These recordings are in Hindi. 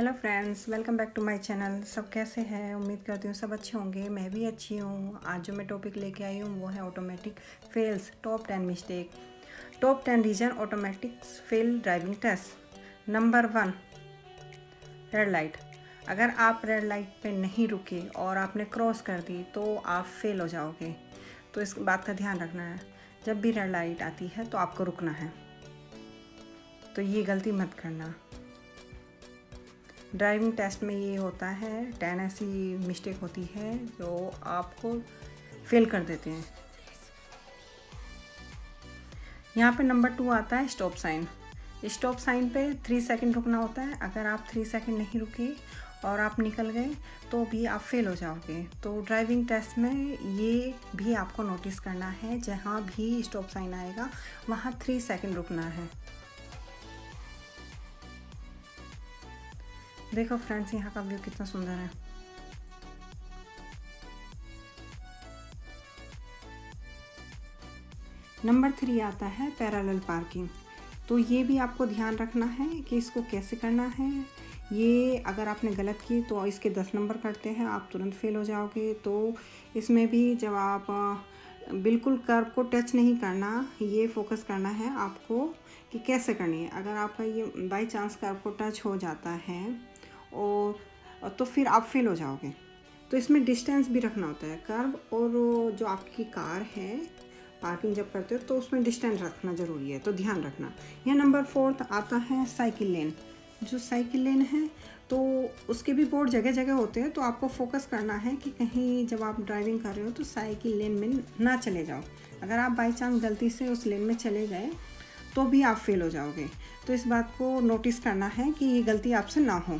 Hello friends, welcome back to my channel. सब कैसे हैं? उम्मीद करती हूँ सब अच्छे होंगे। मैं भी अच्छी हूँ। आज जो मैं टॉपिक लेके आई हूँ वो है automatic fails, top 10 mistake, top 10 reason automatic fail driving test. Number 1, red light. अगर आप रेड लाइट पे नहीं रुके और आपने क्रॉस कर दी तो आप फेल हो जाओगे। तो इस बात का ध्यान रखना है, जब भी रेड लाइट आती है तो आपको रुकना है। तो ये गलती मत करना। ड्राइविंग टेस्ट में ये होता है, 10 ऐसी मिस्टेक होती है जो आपको फेल कर देते हैं। यहाँ पे नंबर 2 आता है स्टॉप साइन। स्टॉप साइन पे 3 सेकंड रुकना होता है। अगर आप 3 सेकंड नहीं रुके और आप निकल गए तो भी आप फेल हो जाओगे। तो ड्राइविंग टेस्ट में ये भी आपको नोटिस करना है, जहाँ भी स्टॉप साइन आएगा वहाँ 3 सेकंड रुकना है। देखो फ्रेंड्स, यहाँ का व्यू कितना सुंदर है। नंबर 3 आता है पैरेलल पार्किंग। तो ये भी आपको ध्यान रखना है कि इसको कैसे करना है। ये अगर आपने गलत की तो इसके 10 नंबर कटते हैं, आप तुरंत फेल हो जाओगे। तो इसमें भी जब आप बिल्कुल कर्व को टच नहीं करना, ये फोकस करना है आपको कि कैसे करनी है। अगर आपका ये बाई चांस कर्व को टच हो जाता है और तो फिर आप फेल हो जाओगे। तो इसमें डिस्टेंस भी रखना होता है। कर्व और जो आपकी कार है, पार्किंग जब करते हो तो उसमें डिस्टेंस रखना ज़रूरी है, तो ध्यान रखना। यह नंबर 4 आता है साइकिल लेन। जो साइकिल लेन है तो उसके भी बोर्ड जगह जगह होते हैं, तो आपको फोकस करना है कि कहीं जब आप ड्राइविंग कर रहे हो तो साइकिल लेन में ना चले जाओ। अगर आप बाई चांस गलती से उस लेन में चले गए तो भी आप फेल हो जाओगे। तो इस बात को नोटिस करना है कि ये गलती आपसे ना हो।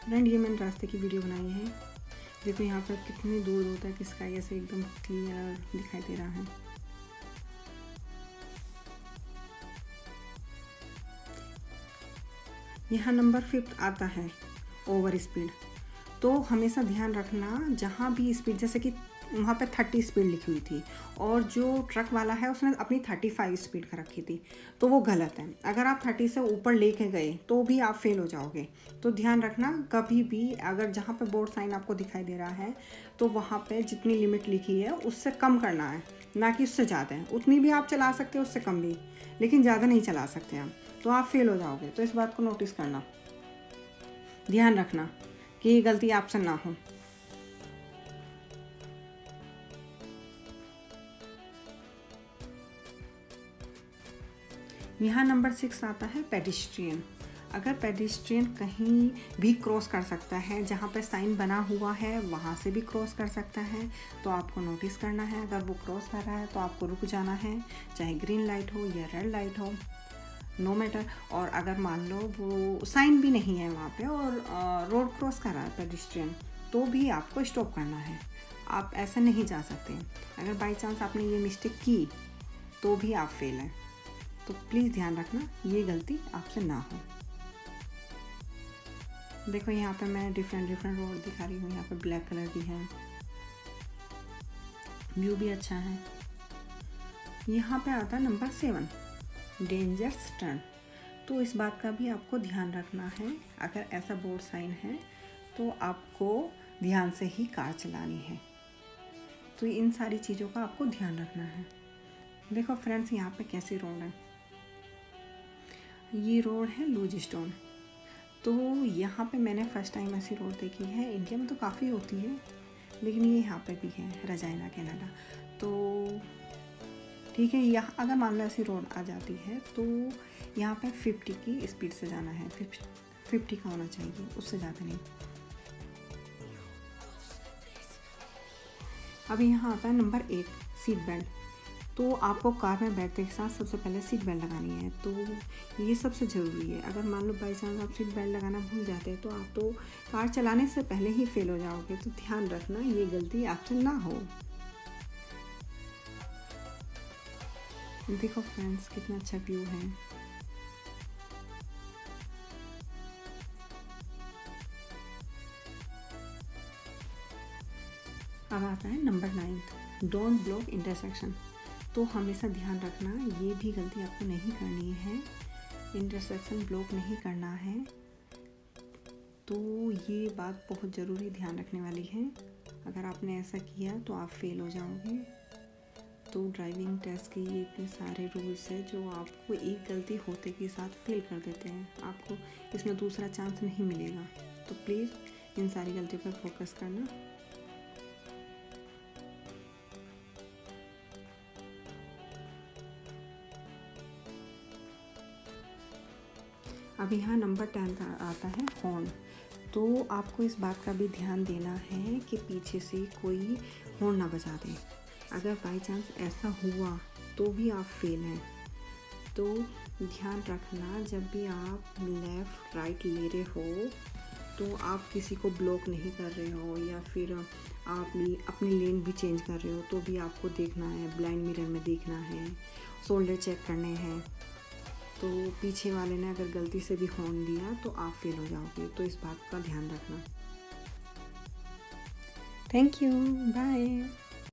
फ्रेंड, ये मैंने रास्ते की वीडियो बनाई है। देखो यहाँ पर कितनी दूर होता है कि स्काई ऐसे एकदम क्लियर दिखाई दे रहा है। यहाँ नंबर 5 आता है ओवर स्पीड। तो हमेशा ध्यान रखना, जहाँ भी स्पीड, जैसे कि वहाँ पे 30 स्पीड लिखी हुई थी और जो ट्रक वाला है उसने अपनी 35 स्पीड का रखी थी, तो वो गलत है। अगर आप 30 से ऊपर लेके गए तो भी आप फेल हो जाओगे। तो ध्यान रखना, कभी भी अगर जहाँ पे बोर्ड साइन आपको दिखाई दे रहा है तो वहाँ पे जितनी लिमिट लिखी है उससे कम करना है, ना कि उससे ज़्यादा है। उतनी भी आप चला सकते हो, उससे कम भी, लेकिन ज़्यादा नहीं चला सकते आप, तो आप फेल हो जाओगे। तो इस बात को नोटिस करना, ध्यान रखना कि ये गलती आपसे ना हो। यहाँ नंबर 6 आता है पेडिस्ट्रियन। अगर पेडिस्ट्रियन कहीं भी क्रॉस कर सकता है, जहाँ पे साइन बना हुआ है वहाँ से भी क्रॉस कर सकता है, तो आपको नोटिस करना है। अगर वो क्रॉस कर रहा है तो आपको रुक जाना है, चाहे ग्रीन लाइट हो या रेड लाइट हो, नो मैटर। और अगर मान लो वो साइन भी नहीं है वहाँ पे और रोड क्रॉस कर रहा है पेडिस्ट्रियन, तो भी आपको स्टॉप करना है। आप ऐसा नहीं जा सकते। अगर बाई चांस आपने ये मिस्टेक की तो भी आप फेल हैं। तो प्लीज़ ध्यान रखना, ये गलती आपसे ना हो। देखो यहाँ पे मैं डिफरेंट रोड दिखा रही हूँ। यहाँ पे ब्लैक कलर भी है, व्यू भी अच्छा है। यहाँ पे आता है नंबर 7, डेंजरस टर्न। तो इस बात का भी आपको ध्यान रखना है। अगर ऐसा बोर्ड साइन है तो आपको ध्यान से ही कार चलानी है। तो इन सारी चीज़ों का आपको ध्यान रखना है। देखो फ्रेंड्स, यहाँ पे कैसी रोड है। ये रोड है लूज स्टोन। तो यहाँ पे मैंने फ़र्स्ट टाइम ऐसी रोड देखी है। इंडिया में तो काफ़ी होती है, लेकिन ये यहाँ पे भी है, रजाइना कनाडा। तो ठीक है, यहाँ अगर मान लो ऐसी रोड आ जाती है तो यहाँ पे 50 की स्पीड से जाना है। 50 का होना चाहिए, उससे ज़्यादा नहीं। अब यहाँ आता है नंबर 8, सीट बेल्ट। तो आपको कार में बैठते के साथ सबसे पहले सीट बेल्ट लगानी है। तो ये सबसे ज़रूरी है। अगर मान लो बाई चांस आप सीट बेल्ट लगाना भूल जाते हैं तो आप तो कार चलाने से पहले ही फेल हो जाओगे। तो ध्यान रखना, ये गलती आपसे ना हो। देखो फ्रेंड्स, कितना अच्छा व्यू है। अब आता है नंबर 9, डोंट ब्लॉक इंटरसेक्शन। तो हमेशा ध्यान रखना, ये भी गलती आपको नहीं करनी है, इंटरसेक्शन ब्लॉक नहीं करना है। तो ये बात बहुत ज़रूरी ध्यान रखने वाली है। अगर आपने ऐसा किया तो आप फेल हो जाओगे। तो ड्राइविंग टेस्ट के ये इतने सारे रूल्स हैं जो आपको एक गलती होते के साथ फेल कर देते हैं, आपको इसमें दूसरा चांस नहीं मिलेगा। तो प्लीज़ इन सारी गलतियों पर फोकस करना। अब यहाँ नंबर 10 आता है हॉर्न। तो आपको इस बात का भी ध्यान देना है कि पीछे से कोई हॉर्न ना बजा दे। अगर बाई चांस ऐसा हुआ तो भी आप फेल हैं। तो ध्यान रखना, जब भी आप लेफ़्ट राइट ले रहे हो तो आप किसी को ब्लॉक नहीं कर रहे हो, या फिर आप अपनी लेन भी चेंज कर रहे हो तो भी आपको देखना है, ब्लाइंड मिरर में देखना है, शोल्डर चेक करने हैं। तो पीछे वाले ने अगर गलती से भी हॉर्न दिया तो आप फेल हो जाओगे। तो इस बात का ध्यान रखना। Thank you, bye.